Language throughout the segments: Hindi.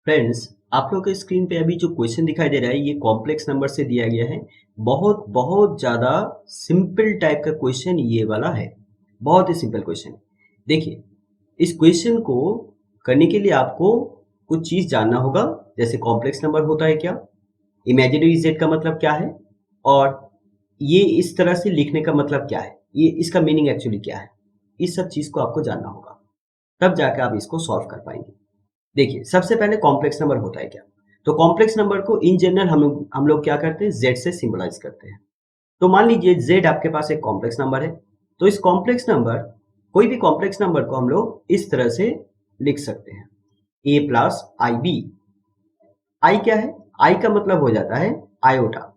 फ्रेंड्स, आप लोग के स्क्रीन पे अभी जो क्वेश्चन दिखाई दे रहा है ये कॉम्प्लेक्स नंबर से दिया गया है। बहुत बहुत ज़्यादा सिंपल टाइप का क्वेश्चन ये वाला है। बहुत ही सिंपल क्वेश्चन। देखिए, इस क्वेश्चन को करने के लिए आपको कुछ चीज़ जानना होगा। जैसे कॉम्प्लेक्स नंबर होता है क्या, इमेजिनरी जेड का मतलब क्या है, और ये इस तरह से लिखने का मतलब क्या है, ये इसका मीनिंग एक्चुअली क्या है। इस सब चीज़ को आपको जानना होगा, तब जाके आप इसको सॉल्व कर पाएंगे। देखिए, सबसे पहले कॉम्प्लेक्स नंबर होता है क्या? तो कॉम्प्लेक्स नंबर को इन जनरल हम लोग क्या करते हैं, जेड से सिंबलाइज करते हैं। तो मान लीजिए जेड आपके पास एक कॉम्प्लेक्स नंबर है। तो इस कॉम्प्लेक्स नंबर, कोई भी कॉम्प्लेक्स नंबर को हम लोग इस तरह से लिख सकते हैं, ए प्लस आई बी। आई क्या है? आई का मतलब हो जाता है आयोटा।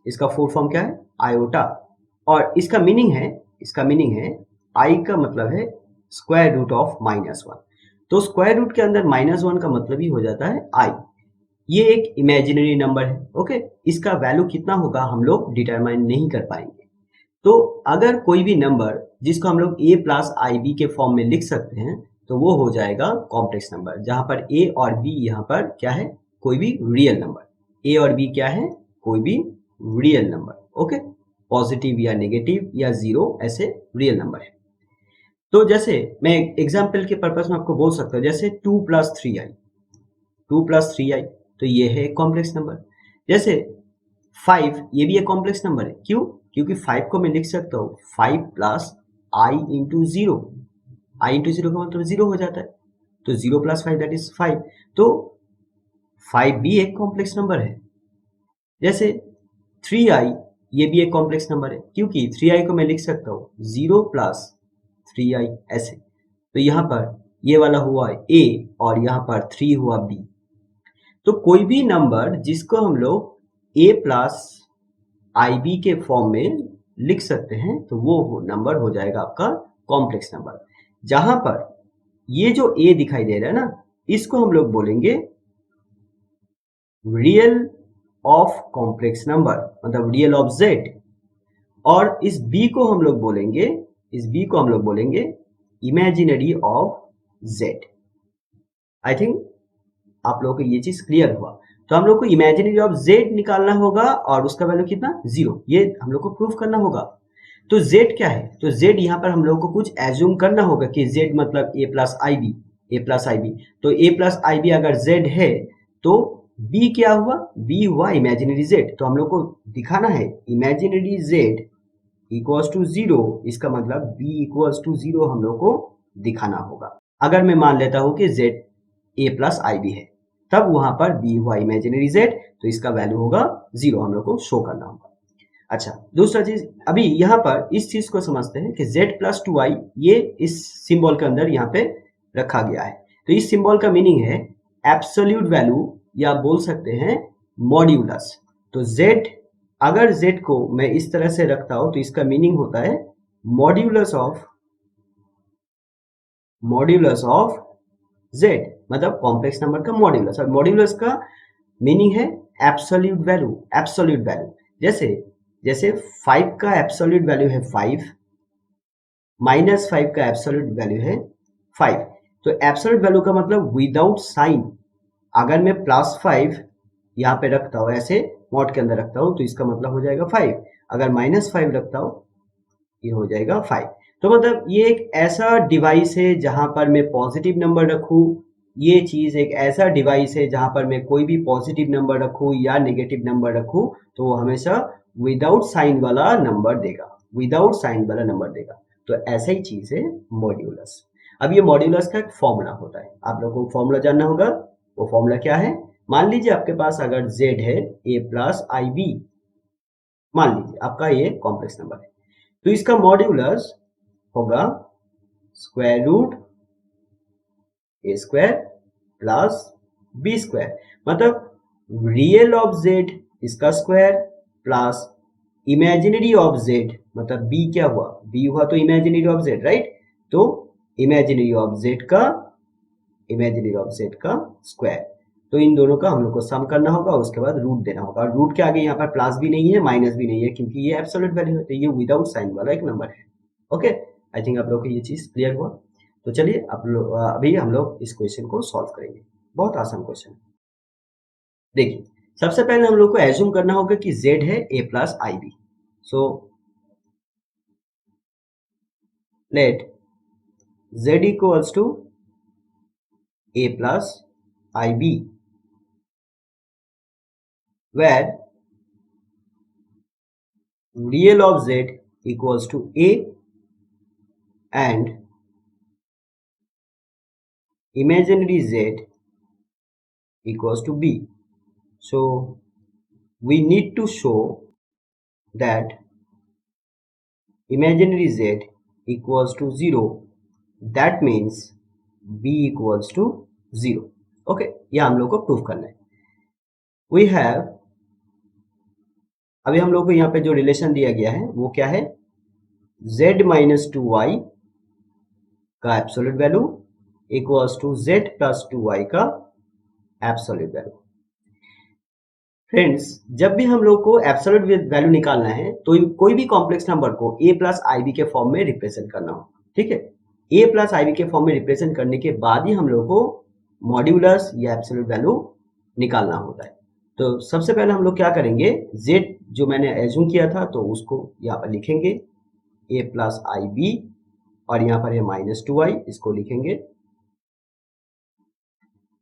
इसका फुल फॉर्म क्या है? आयोटा। और इसका मीनिंग है आई का मतलब है स्क्वायर रूट ऑफ -1। तो स्क्वायर रूट के अंदर -1 का मतलब ही हो जाता है आई। ये एक इमेजिनरी नंबर है। ओके, इसका वैल्यू कितना होगा हम लोग डिटरमाइन नहीं कर पाएंगे। तो अगर कोई भी नंबर जिसको हम लोग ए प्लस आई बी के फॉर्म में लिख सकते हैं, तो वो हो जाएगा कॉम्प्लेक्स नंबर, जहां पर ए और बी यहाँ पर क्या है, कोई भी रियल नंबर। ए और बी क्या है? कोई भी रियल नंबर। ओके, पॉजिटिव या नेगेटिव या जीरो, ऐसे रियल नंबर है। तो जैसे मैं एग्जाम्पल के पर्पज में आपको बोल सकता हूँ, जैसे 2 + 3i, 2 + 3i, तो ये है कॉम्प्लेक्स नंबर। जैसे 5, ये भी एक कॉम्प्लेक्स नंबर है। क्यों? क्योंकि 5 को मैं लिख सकता हूँ 5 + i/0। i/0 का मतलब 0 हो जाता है। तो 0 + 5 दैट इज 5। तो 5 भी एक कॉम्प्लेक्स नंबर है। जैसे 3i, ये भी एक कॉम्प्लेक्स नंबर है, क्योंकि 3i को मैं लिख सकता हूँ 0 + 3i, ऐसे। तो यहाँ पर ये वाला हुआ a और यहाँ पर 3 हुआ b। तो कोई भी नंबर जिसको हम लोग a प्लस आई बी के फॉर्म में लिख सकते हैं, तो वो नंबर हो जाएगा आपका कॉम्प्लेक्स नंबर। जहां पर ये जो a दिखाई दे रहा है ना, इसको हम लोग बोलेंगे रियल ऑफ कॉम्प्लेक्स नंबर, मतलब रियल ऑफ z। और इस b को हम लोग बोलेंगे imaginary of z। I think आप लोगों को ये चीज क्लियर हुआ। तो हम लोग को इमेजिनरी ऑफ जेड निकालना होगा और उसका वैल्यू कितना, 0, ये हम लोग को प्रूफ करना होगा। तो जेड क्या है? तो जेड यहाँ पर हम लोग को कुछ एज्यूम करना होगा कि जेड मतलब ए plus i B, A plus i B. तो ए प्लस आई बी अगर जेड है, तो बी क्या हुआ? बी हुआ इमेजिनरी जेड। तो हम लोग को दिखाना है इमेजिनरी जेड इक्वल्स टू 0। इसका मतलब बी इक्वल्स टू 0 हम लोग को दिखाना होगा। अगर मैं मान लेता हूं कि z a plus i b है, तब वहां पर बी हुआ इमेजिनरी जेड, तो इसका वैल्यू होगा 0, हम लोग को शो करना होगा। अच्छा, दूसरा चीज, अभी यहाँ पर इस चीज को समझते हैं कि z+2i, ये इस सिंबल के अंदर यहाँ पे रखा गया है। तो इस सिंबल का मीनिंग है एब्सोल्यूट वैल्यू, या बोल सकते हैं मॉड्यूलस। तो z, अगर z को मैं इस तरह से रखता हूं, तो इसका मीनिंग होता है मॉड्यूलस ऑफ z, मतलब कॉम्प्लेक्स नंबर का मॉड्यूलस। और मॉड्यूलस का मीनिंग है एब्सोल्यूट वैल्यू, एब्सोल्यूट वैल्यू। जैसे जैसे 5 का एब्सोल्यूट वैल्यू है 5, -5 का एब्सोल्यूट वैल्यू है 5। तो एब्सोल्यूट वैल्यू का मतलब विदाउट साइन। अगर मैं +5 यहाँ पे रखता हूँ, ऐसे मॉड के अंदर रखता हूँ, तो इसका मतलब हो जाएगा 5। अगर -5 रखता हूँ, ये हो जाएगा 5। तो मतलब ये एक ऐसा डिवाइस है जहां पर मैं पॉजिटिव नंबर रखूं, ये चीज एक ऐसा डिवाइस है जहां पर मैं कोई भी पॉजिटिव नंबर रखूं या नेगेटिव नंबर रखूं, तो वो हमेशा विदाउट साइन वाला नंबर देगा, विदाउट साइन वाला नंबर देगा। तो ऐसा ही चीज है मॉड्यूलस। अब ये मॉड्यूलस का एक फॉर्मूला होता है, आप लोगों को फॉर्मूला जानना होगा। वो फॉर्मूला क्या है? मान लीजिए आपके पास अगर z है a प्लस आई बी, मान लीजिए आपका ये कॉम्प्लेक्स नंबर है, तो इसका मॉड्यूलस होगा स्क्वायर रूट ए स्क्वायर प्लस बी स्क्वायर, मतलब रियल ऑफ जेड इसका square plus imaginary of Z, मतलब बी क्या हुआ? बी हुआ तो इमेजिनरी ऑफ जेड, राइट? तो इमेजिनरी ऑफ जेड का स्क्वायर। तो इन दोनों का हम लोग को सम करना होगा, उसके बाद रूट देना होगा। रूट के आगे यहाँ पर प्लस भी नहीं है, माइनस भी नहीं है, क्योंकि ये एब्सोल्यूट वैल्यू है, तो ये विदाउट साइन वाला एक नंबर है। ओके, आई थिंक आप लोग को ये चीज क्लियर हुआ। तो चलिए अभी हम लोग इस क्वेश्चन को सॉल्व करेंगे। बहुत आसान क्वेश्चन है। देखिए, सबसे पहले हम लोग को एज्यूम करना होगा कि z है a plus i b. So let z equals to a plus i b, where real of z equals to a and imaginary z equals to b. So we need to show that imaginary z equals to 0. That means b equals to 0. Okay, यह हम लोग को प्रूफ करना है। We have, अभी हम लोग को यहाँ पे जो रिलेशन दिया गया है वो क्या है, z माइनस टू वाई का absolute value equals to z plus two y का एब्सोल्यूट वैल्यू। फ्रेंड्स, जब भी हम लोग को एब्सोल्यूट वैल्यू निकालना है तो कोई भी कॉम्प्लेक्स नंबर को a प्लस आई बी के फॉर्म में रिप्रेजेंट करना हो, ठीक है। a प्लस आई बी के फॉर्म में रिप्रेजेंट करने के बाद ही हम लोग को मॉड्यूलस या एब्सोल्यूट वैल्यू निकालना होता है। तो सबसे पहले हम लोग क्या करेंगे, z जो मैंने एज्यूम किया था तो उसको यहाँ पर लिखेंगे a प्लस आई बी, और यहाँ पर है माइनस टू वाई, इसको लिखेंगे।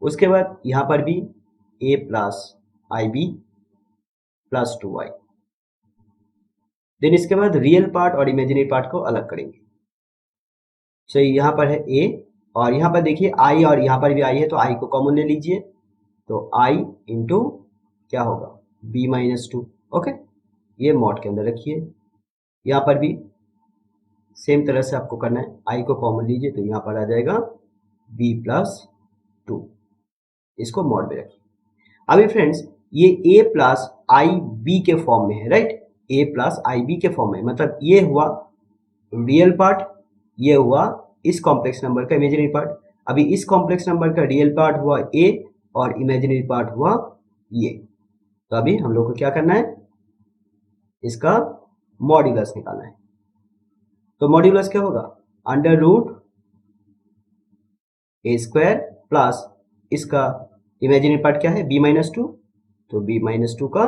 उसके बाद यहाँ पर भी a plus i b plus two y. Then इसके बाद रियल पार्ट और इमेजिनरी पार्ट को अलग करेंगे। तो यहाँ पर है a, और यहाँ पर देखिए i, और यहाँ पर भी i है तो i को कॉमन ले लीजिए, तो i इंटू क्या होगा, b माइनस टू। ओके, ये मॉड के अंदर रखिए। यहाँ पर भी सेम तरह से आपको करना है, i को कॉमन लीजिए तो यहाँ पर आ जाएगा b प्लस टू, इसको मॉड में रखिए। अभी फ्रेंड्स, ये a प्लस आई बी के फॉर्म में है, right, a plus i b के फॉर्म में, मतलब ये हुआ रियल पार्ट, ये हुआ इस कॉम्प्लेक्स नंबर का इमेजिनरी पार्ट। अभी इस कॉम्प्लेक्स नंबर का रियल पार्ट हुआ a और इमेजिनरी पार्ट हुआ ये। तो अभी हम लोग को क्या करना है, इसका मॉड्यूलस निकालना है। तो मॉड्यूलस क्या होगा, अंडर रूट ए स्क्वायर प्लस इसका इमेजिनरी पार्ट क्या है, b माइनस टू, तो b माइनस टू का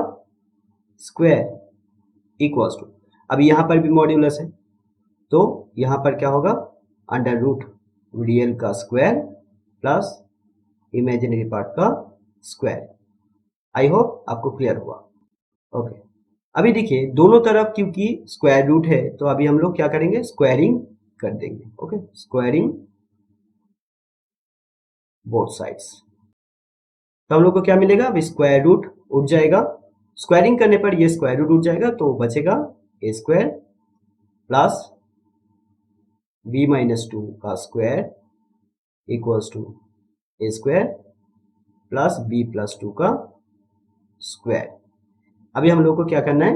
स्क्वायर इक्वल्स टू, अभी यहाँ पर भी मॉड्यूलस है तो यहाँ पर क्या होगा, अंडर रूट रियल का स्क्वायर प्लस इमेजिनरी पार्ट का स्क्वायर। आई होप आपको क्लियर हुआ। ओके, अभी देखिए दोनों तरफ क्योंकि स्क्वायर रूट है तो अभी हम लोग क्या करेंगे, स्क्वायरिंग कर देंगे। ओके, स्क्वायरिंग बोथ साइड्स, तो हम लोग को क्या मिलेगा, अभी स्क्वायर रूट उठ जाएगा, स्क्वायरिंग करने पर ये स्क्वायर रूट उठ जाएगा तो बचेगा a square plus b minus two का square equals to a square plus b plus two का स्क्वायर। अभी हम लोग को क्या करना है,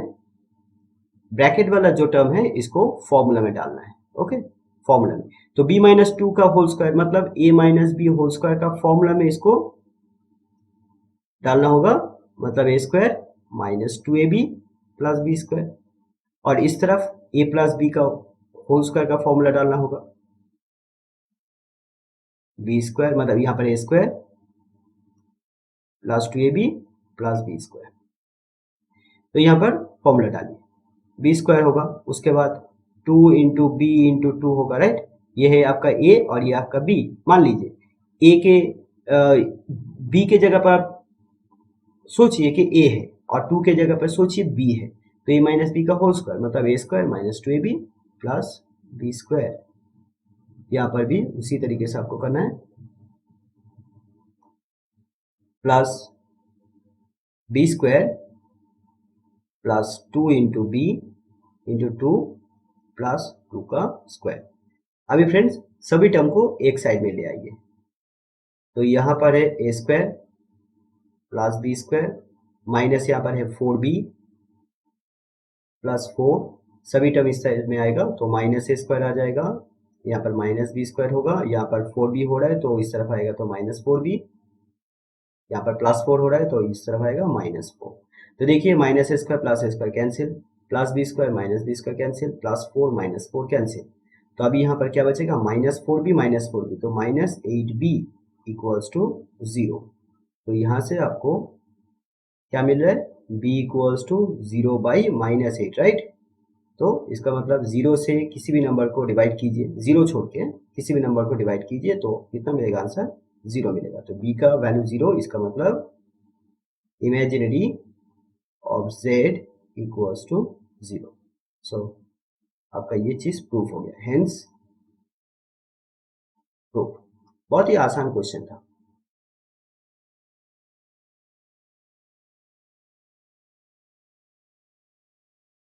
ब्रैकेट वाला जो टर्म है इसको फॉर्मूला में डालना है। ओके, फॉर्मूला में, तो b माइनस टू का होल स्क्वायर मतलब a माइनस बी होल स्क्वायर का फॉर्मूला में इसको डालना होगा, मतलब a square minus two a b plus b square, और इस तरफ a प्लस बी का होल स्क्वायर का फॉर्मूला डालना होगा, बी स्क्वायर मतलब यहाँ पर a square plus two a b plus b square. तो यहाँ पर फॉर्मूला डालिए, बी स्क्वायर होगा, उसके बाद two into b into two होगा, राइट, ये है आपका ए और ये आपका बी। मान लीजिए ए के बी के जगह पर सोचिए कि ए है और टू के जगह पर सोचिए बी है, तो ए माइनस बी का होल स्क्वायर मतलब a square minus two a b plus b square. यहाँ पर भी उसी तरीके से आपको करना है, plus b square plus two into b into two plus two का स्क्वायर। अभी फ्रेंड्स सभी टर्म को एक साइड में ले आइए, तो यहाँ पर है a square plus b square minus यहाँ पर है फोर बी प्लस फोर, सभी टर्म इस साइड में आएगा तो माइनस ए स्क्वायर आ जाएगा, यहाँ पर माइनस बी स्क्वायर होगा, यहाँ पर फोर बी हो रहा है तो इस तरफ आएगा तो माइनस फोर बी, यहाँ पर प्लस फोर हो रहा है तो इस तरफ आएगा माइनस फोर। तो देखिए minus a square plus a square cancel, plus b square minus b square cancel, plus four minus four cancel, तो अभी यहाँ पर क्या बचेगा, माइनस फोर बी, तो minus eight b equals to zero. तो यहाँ से आपको क्या मिल रहा है, b इक्वल्स टू 0/-8, राइट। तो इसका मतलब 0 से किसी भी नंबर को डिवाइड कीजिए, 0 छोड़ के किसी भी नंबर को डिवाइड कीजिए तो कितना मिलेगा आंसर, 0 मिलेगा। तो b का वैल्यू 0, इसका मतलब imaginary of z equals to 0। So आपका ये चीज प्रूफ हो गया, हेंस प्रूफ। बहुत ही आसान क्वेश्चन था।